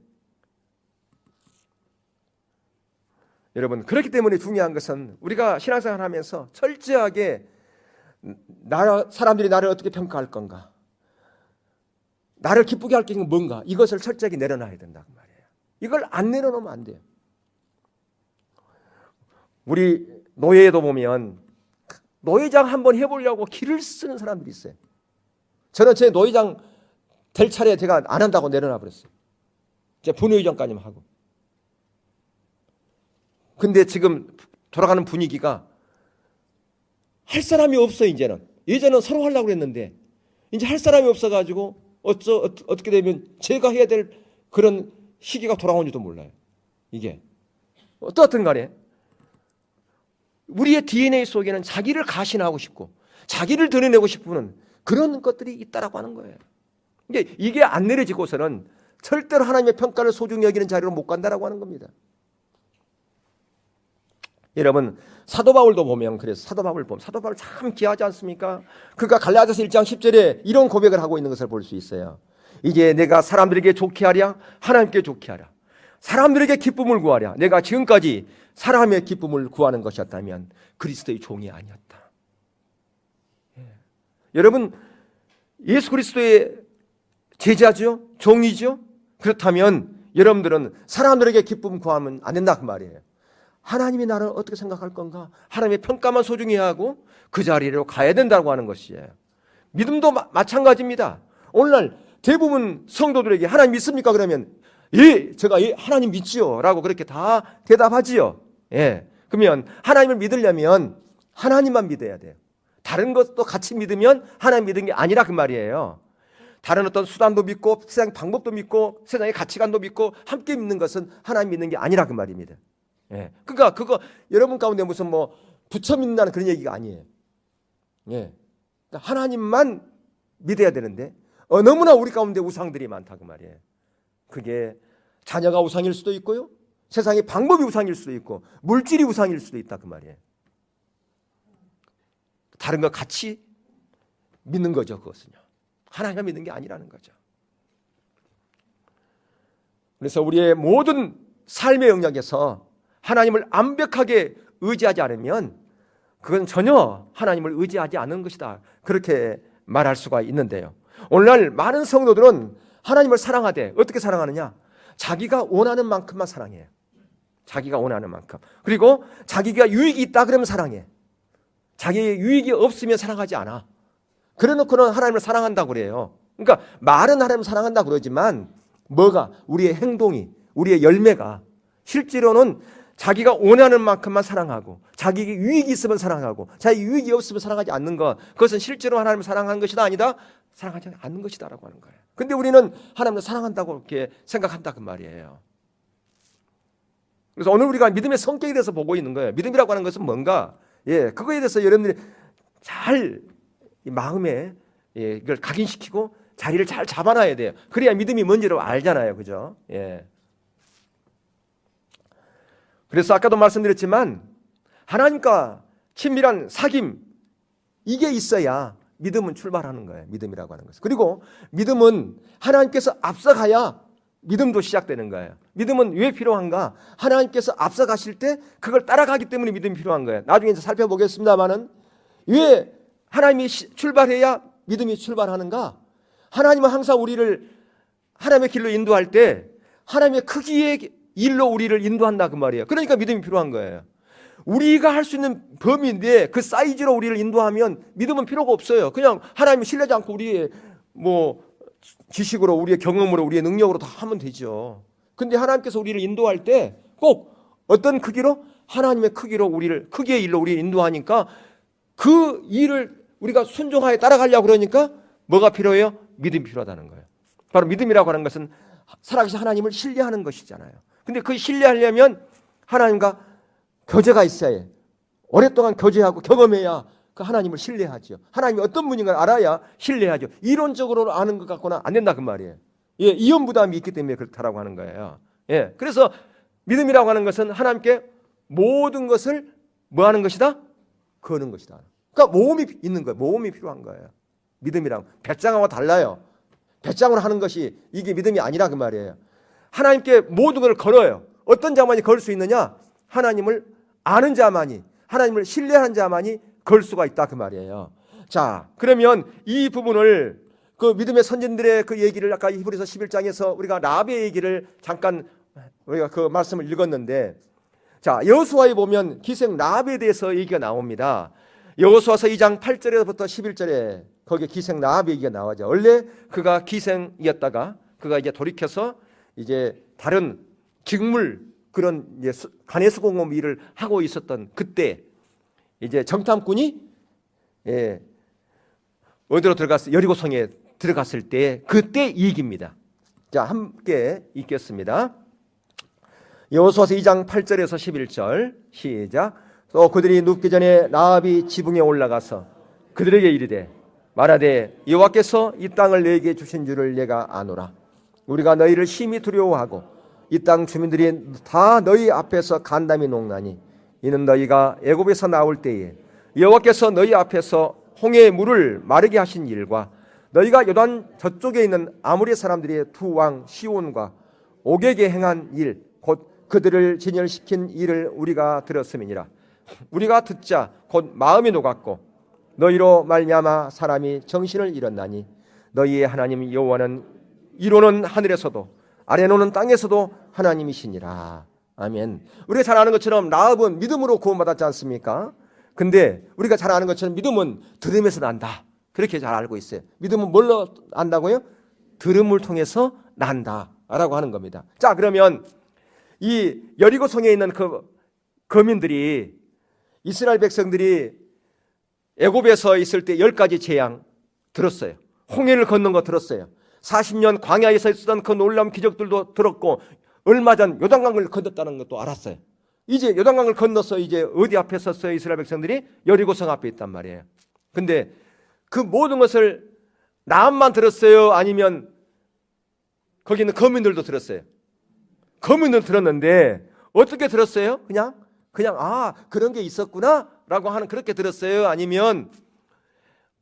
여러분, 그렇기 때문에 중요한 것은 우리가 신앙생활 하면서 철저하게 사람들이 나를 어떻게 평가할 건가, 나를 기쁘게 할 게 뭔가, 이것을 철저하게 내려놔야 된다 그 말이에요. 이걸 안 내려놓으면 안 돼요. 우리 노예에도 보면 노예장 한번 해보려고 기를 쓰는 사람들이 있어요. 저는 제 노예장 될 차례 제가 안 한다고 내려놔 버렸어요. 제 부노예장까지만 하고. 근데 지금 돌아가는 분위기가 할 사람이 없어. 이제는. 예전은 서로 하려고 했는데 이제 할 사람이 없어가지고 어떻게 되면 제가 해야 될 그런 시기가 돌아온지도 몰라요. 이게 어떻든 간에 우리의 DNA 속에는 자기를 가신하고 싶고 자기를 드러내고 싶은 그런 것들이 있다라고 하는 거예요. 이게 안 내려지고서는 절대로 하나님의 평가를 소중히 여기는 자리로 못 간다라고 하는 겁니다. 여러분, 사도 바울도 보면 그래서 사도 바울 참 귀하지 않습니까? 그가 갈라디아서 1장 10절에 이런 고백을 하고 있는 것을 볼 수 있어요. 이제 내가 사람들에게 좋게 하랴 하나님께 좋게 하랴, 사람들에게 기쁨을 구하랴. 내가 지금까지 사람의 기쁨을 구하는 것이었다면 그리스도의 종이 아니었다. 여러분, 예수 그리스도의 제자죠? 종이죠? 그렇다면 여러분들은 사람들에게 기쁨 구하면 안 된다 그 말이에요. 하나님이 나를 어떻게 생각할 건가? 하나님의 평가만 소중히 하고 그 자리로 가야 된다고 하는 것이에요. 믿음도 마찬가지입니다. 오늘날 대부분 성도들에게 하나님 믿습니까? 그러면 예, 제가 예, 하나님 믿지요 라고 그렇게 다 대답하지요. 예. 그러면 하나님을 믿으려면 하나님만 믿어야 돼요. 다른 것도 같이 믿으면 하나님 믿은 게 아니라 그 말이에요. 다른 어떤 수단도 믿고 세상 방법도 믿고 세상의 가치관도 믿고 함께 믿는 것은 하나님 믿는 게 아니라 그 말입니다. 예. 그러니까 그거 여러분 가운데 무슨 뭐 부처 믿는다는 그런 얘기가 아니에요. 예. 그러니까 하나님만 믿어야 되는데 너무나 우리 가운데 우상들이 많다 그 말이에요. 그게 자녀가 우상일 수도 있고요, 세상의 방법이 우상일 수도 있고 물질이 우상일 수도 있다 그 말이에요. 다른 거 같이 믿는 거죠. 그것은요, 하나님을 믿는 게 아니라는 거죠. 그래서 우리의 모든 삶의 영역에서 하나님을 완벽하게 의지하지 않으면 그건 전혀 하나님을 의지하지 않은 것이다, 그렇게 말할 수가 있는데요. 오늘날 많은 성도들은 하나님을 사랑하되 어떻게 사랑하느냐? 자기가 원하는 만큼만 사랑해요. 자기가 원하는 만큼. 그리고 자기가 유익이 있다 그러면 사랑해. 자기의 유익이 없으면 사랑하지 않아. 그래놓고는 하나님을 사랑한다고 그래요. 그러니까 말은 하나님을 사랑한다고 그러지만 뭐가, 우리의 행동이, 우리의 열매가 실제로는 자기가 원하는 만큼만 사랑하고 자기에게 유익이 있으면 사랑하고 자기 유익이 없으면 사랑하지 않는 것, 그것은 실제로 하나님을 사랑하는 것이다 아니다? 사랑하지 않는 것이다 라고 하는 거예요. 근데 우리는 하나님을 사랑한다고 이렇게 생각한다 그 말이에요. 그래서 오늘 우리가 믿음의 성격에 대해서 보고 있는 거예요. 믿음이라고 하는 것은 뭔가, 그거에 대해서 여러분들이 잘 마음에 이걸 각인시키고 자리를 잘 잡아놔야 돼요. 그래야 믿음이 뭔지를 알잖아요, 그죠? 그래서 아까도 말씀드렸지만 하나님과 친밀한 사귐, 이게 있어야 믿음은 출발하는 거예요. 믿음이라고 하는 것은. 그리고 믿음은 하나님께서 앞서가야 믿음도 시작되는 거예요. 믿음은 왜 필요한가? 하나님께서 앞서가실 때 그걸 따라가기 때문에 믿음이 필요한 거예요. 나중에 이제 살펴보겠습니다만은 왜 하나님이 출발해야 믿음이 출발하는가? 하나님은 항상 우리를 하나님의 길로 인도할 때 하나님의 크기의 일로 우리를 인도한다 그 말이에요. 그러니까 믿음이 필요한 거예요. 우리가 할 수 있는 범위인데 그 사이즈로 우리를 인도하면 믿음은 필요가 없어요. 그냥 하나님을 신뢰하지 않고 우리의 지식으로, 우리의 경험으로, 우리의 능력으로 다 하면 되죠. 근데 하나님께서 우리를 인도할 때 꼭 어떤 크기로? 하나님의 크기의 일로 우리를 인도하니까 그 일을 우리가 순종하여 따라가려고 그러니까 뭐가 필요해요? 믿음이 필요하다는 거예요. 바로 믿음이라고 하는 것은 살아계신 하나님을 신뢰하는 것이잖아요. 근데 그 신뢰하려면 하나님과 교제가 있어야 해. 오랫동안 교제하고 경험해야 그 하나님을 신뢰하죠. 하나님이 어떤 분인가를 알아야 신뢰하죠. 이론적으로 아는 것 갖고는 안 된다 그 말이에요. 이혼 부담이 있기 때문에 그렇다라고 하는 거예요. 그래서 믿음이라고 하는 것은 하나님께 모든 것을 뭐 하는 것이다? 거는 것이다. 그러니까 모험이 있는 거예요. 모험이 필요한 거예요. 믿음이랑 배짱하고 달라요. 배짱으로 하는 것이 이게 믿음이 아니라 그 말이에요. 하나님께 모든 걸 걸어요. 어떤 자만이 걸 수 있느냐? 하나님을 아는 자만이, 하나님을 신뢰하는 자만이 걸 수가 있다 그 말이에요. 자, 그러면 이 부분을 그 믿음의 선진들의 그 얘기를 아까 히브리서 11장에서 우리가 라합의 얘기를 잠깐 우리가 그 말씀을 읽었는데, 자, 여호수아에 보면 기생 라합에 대해서 얘기가 나옵니다. 여호수아서 2장 8절에서부터 11절에 거기에 기생 라합 얘기가 나오죠. 원래 그가 기생이었다가 그가 이제 돌이켜서 이제 다른 직물, 그런 이제 간의 수공업 일을 하고 있었던 그때 이제 정탐꾼이 어디로 들어갔어요? 여리고성에 들어갔을 때 그때 이 얘기입니다. 자, 함께 읽겠습니다. 여호수아서 2장 8절에서 11절 시작. 또 그들이 눕기 전에 라합이 지붕에 올라가서 그들에게 이르되 말하되 여호와께서 이 땅을 너에게 주신 줄을 내가 아노라. 우리가 너희를 심히 두려워하고 이 땅 주민들이 다 너희 앞에서 간담이 녹나니 이는 너희가 애굽에서 나올 때에 여호와께서 너희 앞에서 홍해의 물을 마르게 하신 일과 너희가 요단 저쪽에 있는 아모리 사람들의 두 왕 시온과 옥에게 행한 일, 곧 그들을 진멸시킨 일을 우리가 들었음이니라. 우리가 듣자 곧 마음이 녹았고 너희로 말미암아 사람이 정신을 잃었나니 너희의 하나님 여호와는 이로는 하늘에서도 아래로는 땅에서도 하나님이시니라. 아멘. 우리가 잘 아는 것처럼 라합은 믿음으로 구원받았지 않습니까? 근데 우리가 잘 아는 것처럼 믿음은 들음에서 난다. 그렇게 잘 알고 있어요. 믿음은 뭘로 난다고요? 들음을 통해서 난다라고 하는 겁니다. 자, 그러면 이 여리고성에 있는 그 거민들이, 이스라엘 백성들이 애굽에서 있을 때 10가지 재앙 들었어요. 홍해를 건넌 거 들었어요. 40년 광야에서 있었던 그 놀라운 기적들도 들었고 얼마 전 요단강을 건넜다는 것도 알았어요. 이제 요단강을 건너서 이제 어디 앞에 섰어요? 이스라엘 백성들이 여리고성 앞에 있단 말이에요. 근데 그 모든 것을 라합만 들었어요? 아니면 거기 있는 거민들도 들었어요? 거민들 들었는데 어떻게 들었어요? 그냥 그런 게 있었구나라고 하는 그렇게 들었어요? 아니면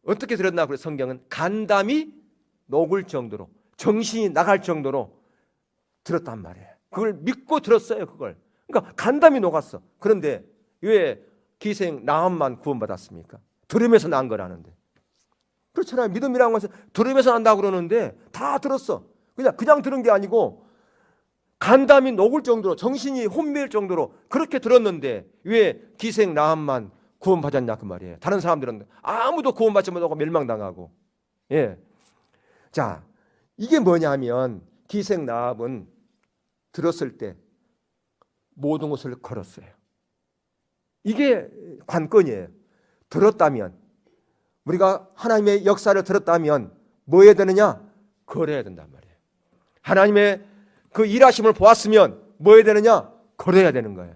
어떻게 들었나? 그래서 성경은 간담이 녹을 정도로, 정신이 나갈 정도로 들었단 말이에요. 그걸 믿고 들었어요. 그걸. 그러니까 간담이 녹았어. 그런데 왜 기생 라합만 구원받았습니까? 들으면서 난 거라는데. 그렇잖아요. 믿음이라는 것은 들으면서 난다고 그러는데 다 들었어. 그냥 들은 게 아니고 간담이 녹을 정도로, 정신이 혼미할 정도로 그렇게 들었는데 왜 기생 라합만 구원받았냐 그 말이에요. 다른 사람들은 아무도 구원받지 못하고 멸망당하고. 자, 이게 뭐냐면 기생 라합은 들었을 때 모든 것을 걸었어요. 이게 관건이에요. 들었다면, 우리가 하나님의 역사를 들었다면 뭐 해야 되느냐? 걸어야 된단 말이에요. 하나님의 그 일하심을 보았으면 뭐 해야 되느냐? 걸어야 되는 거예요.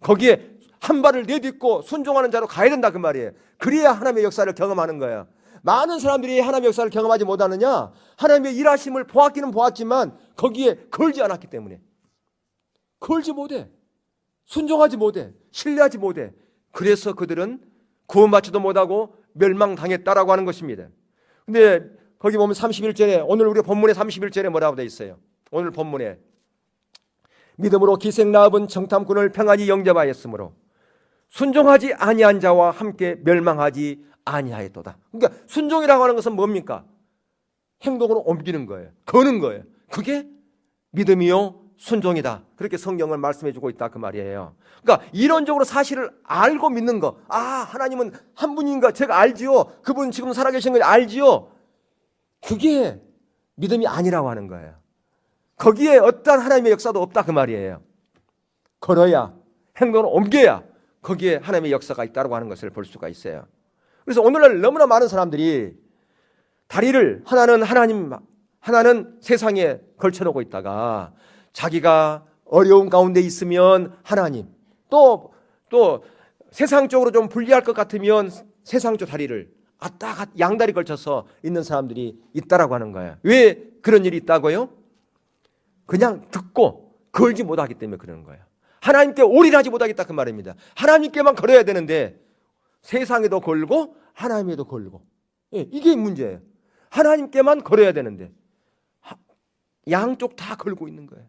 거기에 한 발을 내딛고 순종하는 자로 가야 된다 그 말이에요. 그래야 하나님의 역사를 경험하는 거예요. 많은 사람들이 하나님의 역사를 경험하지 못하느냐? 하나님의 일하심을 보았기는 보았지만 거기에 걸지 않았기 때문에. 걸지 못해. 순종하지 못해. 신뢰하지 못해. 그래서 그들은 구원받지도 못하고 멸망당했다라고 하는 것입니다. 근데 거기 보면 31절에, 오늘 우리 본문의 31절에 뭐라고 되어 있어요? 오늘 본문에 믿음으로 기생라합은 정탐꾼을 평안히 영접하였으므로 순종하지 아니한 자와 함께 멸망하지 아니하였도다. 그러니까 순종이라고 하는 것은 뭡니까? 행동으로 옮기는 거예요. 거는 거예요. 그게 믿음이요 순종이다. 그렇게 성경을 말씀해 주고 있다 그 말이에요. 그러니까 이론적으로 사실을 알고 믿는 거. 아, 하나님은 한 분인가 제가 알지요. 그분 지금 살아계신 걸 알지요. 그게 믿음이 아니라고 하는 거예요. 거기에 어떠한 하나님의 역사도 없다 그 말이에요. 걸어야, 행동을 옮겨야 거기에 하나님의 역사가 있다고 하는 것을 볼 수가 있어요. 그래서 오늘날 너무나 많은 사람들이 다리를 하나는 하나님, 하나는 세상에 걸쳐놓고 있다가 자기가 어려운 가운데 있으면 하나님, 또 세상적으로 좀 불리할 것 같으면 세상 쪽 다리를 양다리 걸쳐서 있는 사람들이 있다라고 하는 거예요. 왜 그런 일이 있다고요? 그냥 듣고 걸지 못하기 때문에 그러는 거예요. 하나님께 올인하지 못하겠다 그 말입니다. 하나님께만 걸어야 되는데 세상에도 걸고 하나님에도 걸고, 이게 문제예요. 하나님께만 걸어야 되는데 양쪽 다 걸고 있는 거예요.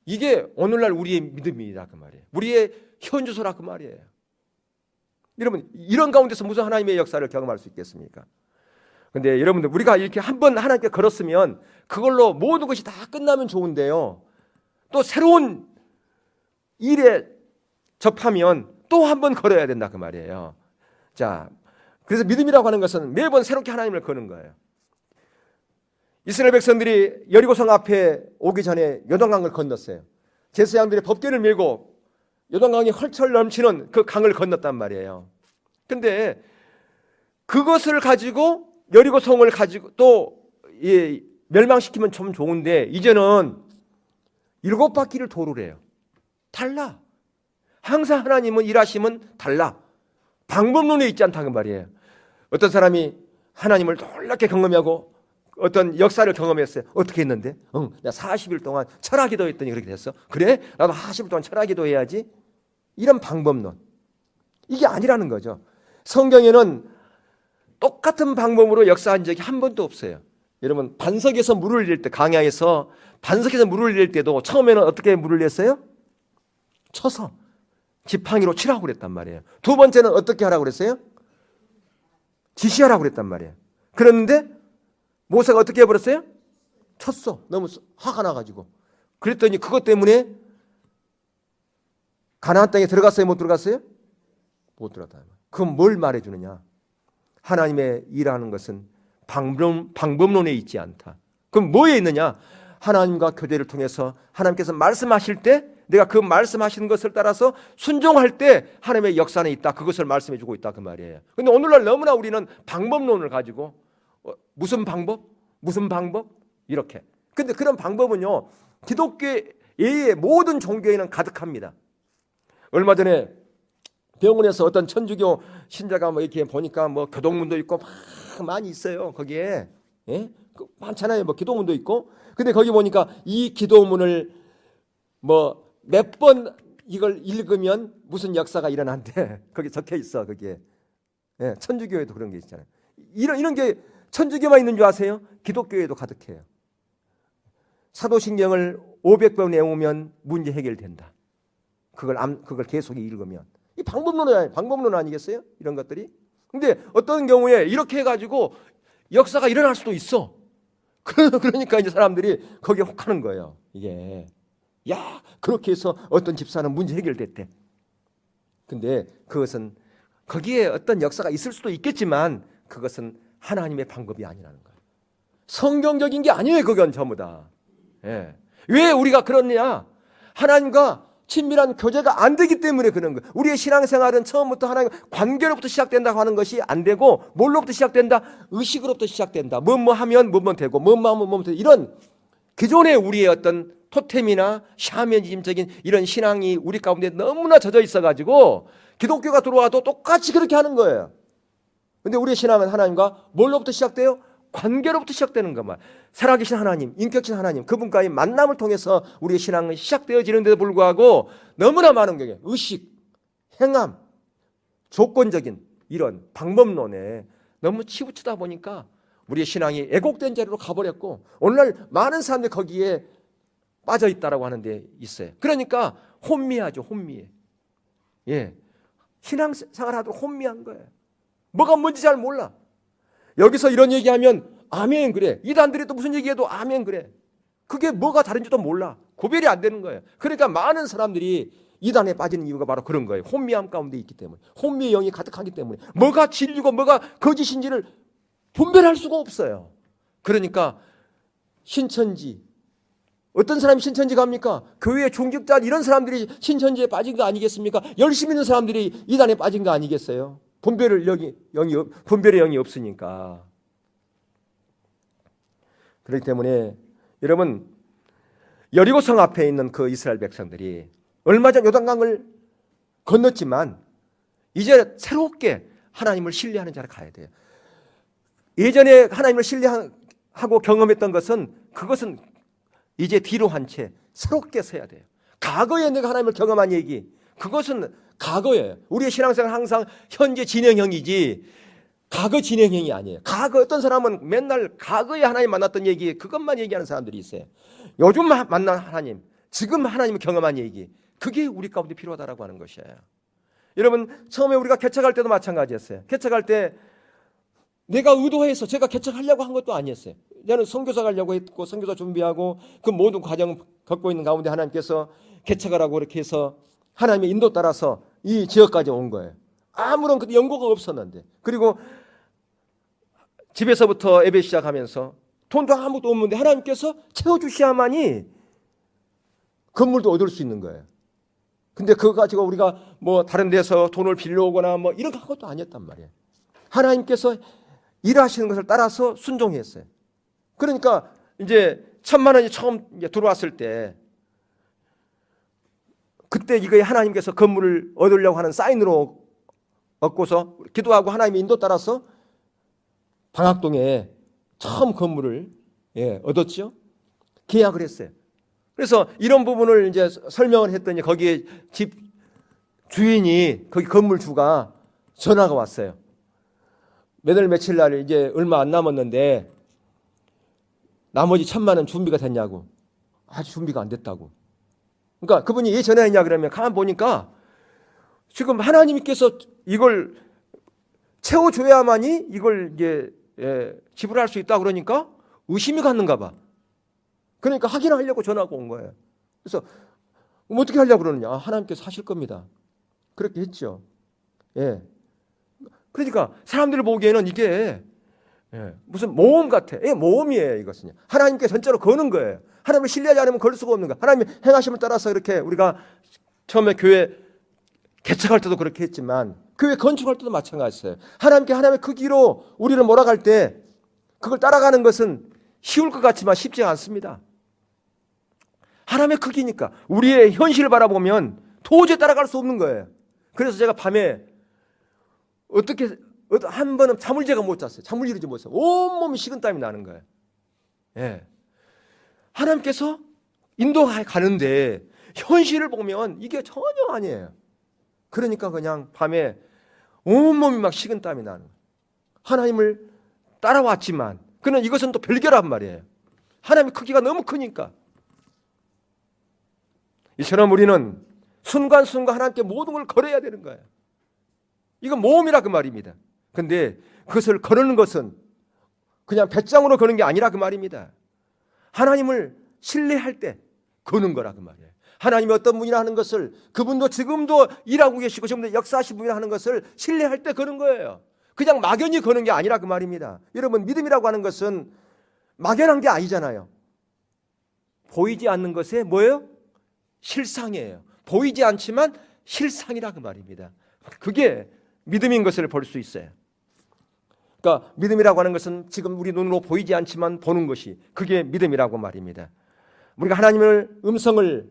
이게 오늘날 우리의 믿음이다 그 말이에요. 우리의 현주소라 그 말이에요. 여러분, 이런 가운데서 무슨 하나님의 역사를 경험할 수 있겠습니까? 근데 여러분들, 우리가 이렇게 한번 하나님께 걸었으면 그걸로 모든 것이 다 끝나면 좋은데요, 또 새로운 일에 접하면 또 한 번 걸어야 된다 그 말이에요. 자, 그래서 믿음이라고 하는 것은 매번 새롭게 하나님을 거는 거예요. 이스라엘 백성들이 여리고성 앞에 오기 전에 요단강을 건넜어요. 제사장들이 법궤를 메고 요단강이 헐철 넘치는 그 강을 건넜단 말이에요. 근데 그것을 가지고 여리고성을 가지고 또 멸망시키면 좀 좋은데 이제는 7바퀴를 도를 해요. 달라. 항상 하나님은 일하심은 달라. 방법론에 있지 않다는 말이에요. 어떤 사람이 하나님을 놀랍게 경험하고 어떤 역사를 경험했어요. 어떻게 했는데? 내가 40일 동안 철학기도 했더니 그렇게 됐어. 그래? 나도 40일 동안 철학기도 해야지. 이런 방법론. 이게 아니라는 거죠. 성경에는 똑같은 방법으로 역사한 적이 한 번도 없어요. 여러분, 반석에서 물을 낼 때, 강야에서 반석에서 물을 낼 때도 처음에는 어떻게 물을 냈어요? 쳐서 지팡이로 치라고 그랬단 말이에요. 두 번째는 어떻게 하라고 그랬어요? 지시하라고 그랬단 말이에요. 그랬는데 모세가 어떻게 해버렸어요? 쳤어. 너무 화가 나가지고. 그랬더니 그것 때문에 가나안 땅에 들어갔어요? 못 들어갔어요? 못 들어갔다. 그럼 뭘 말해주느냐? 하나님의 일하는 것은 방법론에 있지 않다. 그럼 뭐에 있느냐? 하나님과 교제를 통해서 하나님께서 말씀하실 때 내가 그 말씀하시는 것을 따라서 순종할 때 하나님의 역사는 있다. 그것을 말씀해 주고 있다 그 말이에요. 그런데 오늘날 너무나 우리는 방법론을 가지고 무슨 방법? 무슨 방법? 이렇게. 근데 그런 방법은요, 기독교의 모든 종교에는 가득합니다. 얼마 전에 병원에서 어떤 천주교 신자가 뭐 이렇게 보니까 뭐 교동문도 있고 막 많이 있어요. 거기에. 많잖아요. 뭐 기도문도 있고. 근데 거기 보니까 이 기도문을 뭐 몇 번 이걸 읽으면 무슨 역사가 일어난대. 거기 적혀 있어. 거기에. 천주교에도 그런 게 있잖아요. 이런 게 천주교만 있는 줄 아세요? 기독교에도 가득해요. 사도신경을 500번 외우면 문제 해결된다. 그걸 계속 읽으면. 이 방법론 아니겠어요? 이런 것들이. 근데 어떤 경우에 이렇게 해가지고 역사가 일어날 수도 있어. 그러니까 이제 사람들이 거기에 혹하는 거예요. 이게. 야, 그렇게 해서 어떤 집사는 문제 해결됐대. 근데 그것은 거기에 어떤 역사가 있을 수도 있겠지만 그것은 하나님의 방법이 아니라는 거예요. 성경적인 게 아니에요. 그건 전부 다. 왜 우리가 그러냐? 하나님과 친밀한 교제가 안 되기 때문에 그런 거예요. 우리의 신앙생활은 처음부터 하나님과 관계로부터 시작된다고 하는 것이 안 되고 뭘로부터 시작된다? 의식으로부터 시작된다. 뭐뭐 하면 뭐뭐 되고 뭐뭐 하면 뭐뭐 되고 이런 기존의 우리의 어떤 토템이나 샤머니즘적인 이런 신앙이 우리 가운데 너무나 젖어 있어가지고 기독교가 들어와도 똑같이 그렇게 하는 거예요. 근데 우리의 신앙은 하나님과 뭘로부터 시작돼요? 관계로부터 시작되는 것만. 살아계신 하나님, 인격신 하나님, 그분과의 만남을 통해서 우리의 신앙은 시작되어지는데도 불구하고 너무나 많은 경우에 의식, 행함, 조건적인 이런 방법론에 너무 치우치다 보니까 우리의 신앙이 애곡된 자리로 가버렸고 오늘날 많은 사람들이 거기에 빠져 있다라고 하는 데 있어요. 그러니까 혼미하죠. 혼미해. 예, 신앙생활 하도록 혼미한 거예요. 뭐가 뭔지 잘 몰라. 여기서 이런 얘기하면 아멘 그래. 이단들이 또 무슨 얘기해도 아멘 그래. 그게 뭐가 다른지도 몰라. 구별이 안 되는 거예요. 그러니까 많은 사람들이 이단에 빠지는 이유가 바로 그런 거예요. 혼미함 가운데 있기 때문에. 혼미의 영이 가득하기 때문에. 뭐가 진리고 뭐가 거짓인지를 분별할 수가 없어요. 그러니까 신천지, 어떤 사람이 신천지 갑니까? 교회의 중직자 이런 사람들이 신천지에 빠진 거 아니겠습니까? 열심히 있는 사람들이 이단에 빠진 거 아니겠어요? 분별의 영이 없으니까. 그렇기 때문에 여러분 여리고성 앞에 있는 그 이스라엘 백성들이 얼마 전 요단강을 건넜지만 이제 새롭게 하나님을 신뢰하는 자로 가야 돼요. 예전에 하나님을 신뢰하고 경험했던 것은 그것은 이제 뒤로 한 채 새롭게 서야 돼요. 과거에 내가 하나님을 경험한 얘기 그것은 과거예요. 우리의 신앙생활은 항상 현재 진행형이지 과거 진행형이 아니에요. 과거 어떤 사람은 맨날 과거에 하나님 만났던 얘기 그것만 얘기하는 사람들이 있어요. 요즘 만난 하나님, 지금 하나님을 경험한 얘기 그게 우리 가운데 필요하다라고 하는 것이에요. 여러분 처음에 우리가 개척할 때도 마찬가지였어요. 개척할 때 내가 의도해서 제가 개척하려고 한 것도 아니었어요. 저는 선교사 가려고 했고 선교사 준비하고 그 모든 과정을 겪고 있는 가운데 하나님께서 개척을 하고 이렇게 해서 하나님의 인도 따라서 이 지역까지 온 거예요. 아무런 그 연고가 없었는데 그리고 집에서부터 예배 시작하면서 돈도 아무것도 없는데 하나님께서 채워주셔야만이 건물도 얻을 수 있는 거예요. 근데 그거 가지고 우리가 뭐 다른 데서 돈을 빌려오거나 뭐 이런 것도 아니었단 말이에요. 하나님께서 일하시는 것을 따라서 순종했어요. 그러니까 이제 1,000만 원이 처음 들어왔을 때 그때 이거에 하나님께서 건물을 얻으려고 하는 사인으로 얻고서 기도하고 하나님의 인도 따라서 방학동에 처음 건물을 얻었죠. 계약을 했어요. 그래서 이런 부분을 이제 설명을 했더니 거기에 집 주인이 거기 건물주가 전화가 왔어요. 몇 월 며칠 날 이제 얼마 안 남았는데 나머지 1,000만 원 준비가 됐냐고. 아직 준비가 안 됐다고. 그러니까 그분이 왜 전화했냐 그러면 가만 보니까 지금 하나님께서 이걸 채워줘야만이 이걸 이제 지불할 수 있다 그러니까 의심이 갔는가 봐. 그러니까 확인하려고 전화가 온 거예요. 그래서 어떻게 하려고 그러느냐. 하나님께서 하실 겁니다. 그렇게 했죠. 예. 그러니까 사람들이 보기에는 이게 무슨 모험 같아. 모험이에요 이것은. 하나님께 전적으로 거는 거예요. 하나님을 신뢰하지 않으면 걸 수가 없는 거예요. 하나님의 행하심을 따라서 이렇게 우리가 처음에 교회 개척할 때도 그렇게 했지만 교회 건축할 때도 마찬가지였어요. 하나님께 하나님의 크기로 우리를 몰아갈 때 그걸 따라가는 것은 쉬울 것 같지만 쉽지 않습니다. 하나님의 크기니까 우리의 현실을 바라보면 도저히 따라갈 수 없는 거예요. 그래서 제가 밤에 어떻게 한 번은 잠을 제가 못 잤어요. 잠을 이루지 못했어요. 온몸이 식은땀이 나는 거예요. 예. 하나님께서 인도해 가는데 현실을 보면 이게 전혀 아니에요. 그러니까 그냥 밤에 온몸이 막 식은땀이 나는 거예요. 하나님을 따라왔지만 그는 이것은 또 별개란 말이에요. 하나님의 크기가 너무 크니까. 이처럼 우리는 순간순간 하나님께 모든 걸 걸어야 되는 거예요. 이건 모험이라 그 말입니다. 근데 그것을 거르는 것은 그냥 배짱으로 거는 게 아니라 그 말입니다. 하나님을 신뢰할 때 거는 거라 그 말이에요. 하나님이 어떤 분이라 하는 것을 그분도 지금도 일하고 계시고 지금도 역사하신 분이라 하는 것을 신뢰할 때 거는 거예요. 그냥 막연히 거는 게 아니라 그 말입니다. 여러분 믿음이라고 하는 것은 막연한 게 아니잖아요. 보이지 않는 것에 뭐예요? 실상이에요. 보이지 않지만 실상이라 그 말입니다. 그게 믿음인 것을 볼 수 있어요. 그러니까 믿음이라고 하는 것은 지금 우리 눈으로 보이지 않지만 보는 것이, 그게 믿음이라고 말입니다. 우리가 하나님의 음성을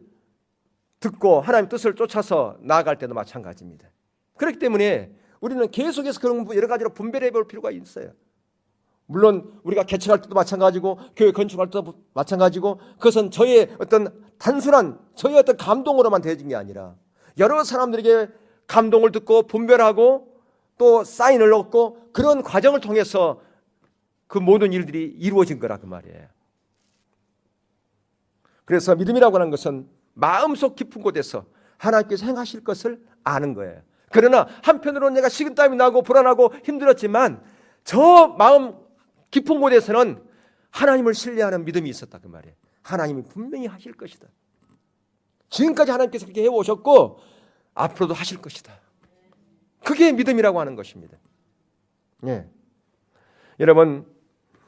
듣고 하나님 뜻을 쫓아서 나아갈 때도 마찬가지입니다. 그렇기 때문에 우리는 계속해서 그런 여러 가지로 분별해 볼 필요가 있어요. 물론 우리가 개척할 때도 마찬가지고 교회 건축할 때도 마찬가지고, 그것은 저의 어떤 단순한 저의 어떤 감동으로만 되어진 게 아니라 여러 사람들에게 감동을 듣고 분별하고 또 사인을 얻고 그런 과정을 통해서 그 모든 일들이 이루어진 거라 그 말이에요. 그래서 믿음이라고 하는 것은 마음속 깊은 곳에서 하나님께서 행하실 것을 아는 거예요. 그러나 한편으로는 내가 식은땀이 나고 불안하고 힘들었지만 저 마음 깊은 곳에서는 하나님을 신뢰하는 믿음이 있었다 그 말이에요. 하나님이 분명히 하실 것이다. 지금까지 하나님께서 그렇게 해오셨고 앞으로도 하실 것이다. 그게 믿음이라고 하는 것입니다. 예. 여러분,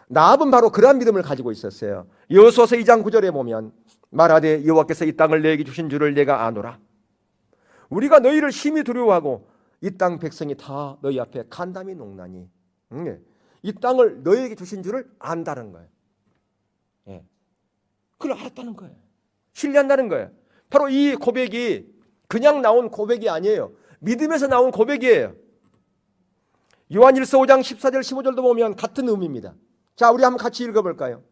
나압은 바로 그러한 믿음을 가지고 있었어요. 여호수아서 2장 9절에 보면 말하되 여호와께서 이 땅을 너에게 주신 줄을 내가 아노라. 우리가 너희를 심히 두려워하고 이 땅 백성이 다 너희 앞에 간담이 농나니. 이 땅을 너희에게 주신 줄을 안다는 거예요. 예. 그걸 알았다는 거예요. 신뢰한다는 거예요. 바로 이 고백이 그냥 나온 고백이 아니에요. 믿음에서 나온 고백이에요. 요한일서 5장 14절 15절도 보면 같은 의미입니다. 자, 우리 한번 같이 읽어볼까요?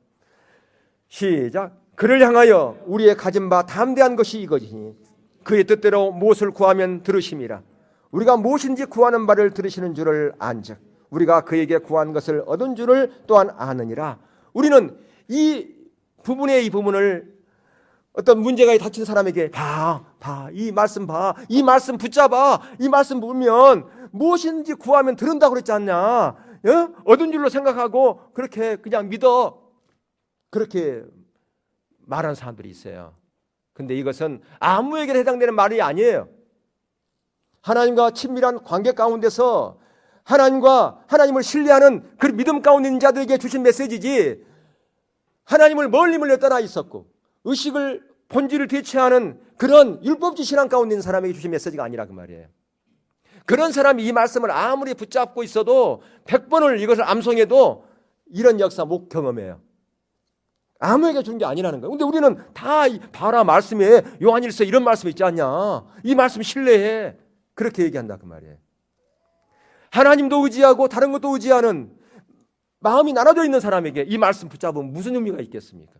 시작. 그를 향하여 우리의 가진 바 담대한 것이 이것이니 그의 뜻대로 무엇을 구하면 들으심이라. 우리가 무엇인지 구하는 바를 들으시는 줄을 안즉 우리가 그에게 구한 것을 얻은 줄을 또한 아느니라. 우리는 이 부분을 어떤 문제가 닥친 사람에게 이 말씀 이 말씀 붙잡아, 이 말씀 보면 무엇인지 구하면 들은다고 그랬지 않냐, 얻은 줄로 생각하고 그렇게 그냥 믿어, 그렇게 말하는 사람들이 있어요. 근데 이것은 아무에게나 해당되는 말이 아니에요. 하나님과 친밀한 관계 가운데서 하나님을 신뢰하는 그 믿음 가운데 있는 자들에게 주신 메시지지, 하나님을 멀리 떠나 있었고 의식을 본질을 대체하는 그런 율법주의 신앙 가운데 있는 사람에게 주신 메시지가 아니라 그 말이에요. 그런 사람이 이 말씀을 아무리 붙잡고 있어도 100번을 이것을 암송해도 이런 역사 못 경험해요. 아무에게 준 게 아니라는 거예요. 근데 우리는 다 봐라, 말씀에 요한일서 이런 말씀이 있지 않냐, 이 말씀 신뢰해, 그렇게 얘기한다 그 말이에요. 하나님도 의지하고 다른 것도 의지하는 마음이 나눠져 있는 사람에게 이 말씀 붙잡으면 무슨 의미가 있겠습니까?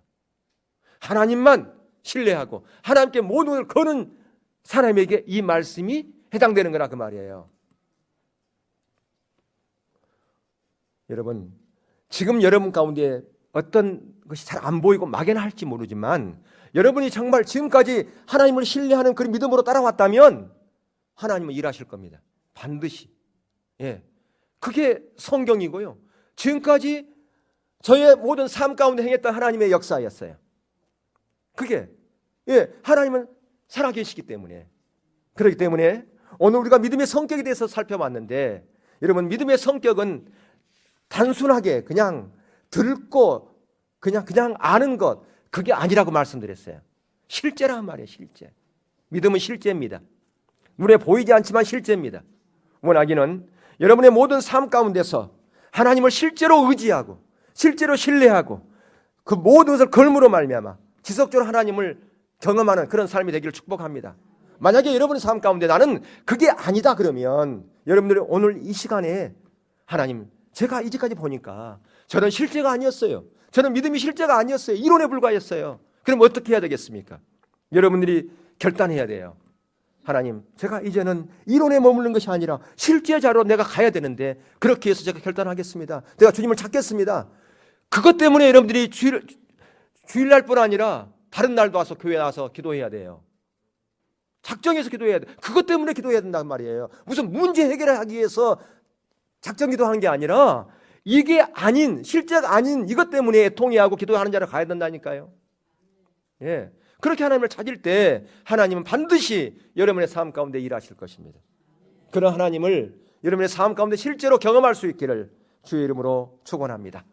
하나님만 신뢰하고 하나님께 모든 것을 거는 사람에게 이 말씀이 해당되는 거라 그 말이에요. 여러분, 지금 여러분 가운데 어떤 것이 잘 안 보이고 막연할지 모르지만 여러분이 정말 지금까지 하나님을 신뢰하는 그 믿음으로 따라왔다면 하나님은 일하실 겁니다. 반드시. 예, 그게 성경이고요. 지금까지 저의 모든 삶 가운데 행했던 하나님의 역사였어요. 그게 하나님은 살아계시기 때문에. 그렇기 때문에 오늘 우리가 믿음의 성격에 대해서 살펴봤는데, 여러분, 믿음의 성격은 단순하게 그냥 듣고 그냥 아는 것, 그게 아니라고 말씀드렸어요. 실제란 말이에요. 실제. 믿음은 실제입니다. 눈에 보이지 않지만 실제입니다. 원하기는 여러분의 모든 삶 가운데서 하나님을 실제로 의지하고 실제로 신뢰하고 그 모든 것을 걸음으로 말미암아 지속적으로 하나님을 경험하는 그런 삶이 되기를 축복합니다. 만약에 여러분의 삶 가운데 나는 그게 아니다 그러면 여러분들이 오늘 이 시간에 하나님, 제가 이제까지 보니까 저는 실제가 아니었어요. 저는 믿음이 실제가 아니었어요. 이론에 불과했어요. 그럼 어떻게 해야 되겠습니까? 여러분들이 결단해야 돼요. 하나님, 제가 이제는 이론에 머무르는 것이 아니라 실제 자로 내가 가야 되는데 그렇게 해서 제가 결단하겠습니다. 내가 주님을 찾겠습니다. 그것 때문에 여러분들이 주일날뿐 아니라 다른 날도 와서 교회에 나와서 기도해야 돼요. 작정해서 기도해야 돼. 그것 때문에 기도해야 된단 말이에요. 무슨 문제 해결을 하기 위해서 작정 기도하는 게 아니라 이게 아닌, 실제가 아닌 이것 때문에 애통해하고 기도하는 자를 가야 된다니까요. 예, 그렇게 하나님을 찾을 때 하나님은 반드시 여러분의 삶 가운데 일하실 것입니다. 그런 하나님을 여러분의 삶 가운데 실제로 경험할 수 있기를 주의 이름으로 축원합니다.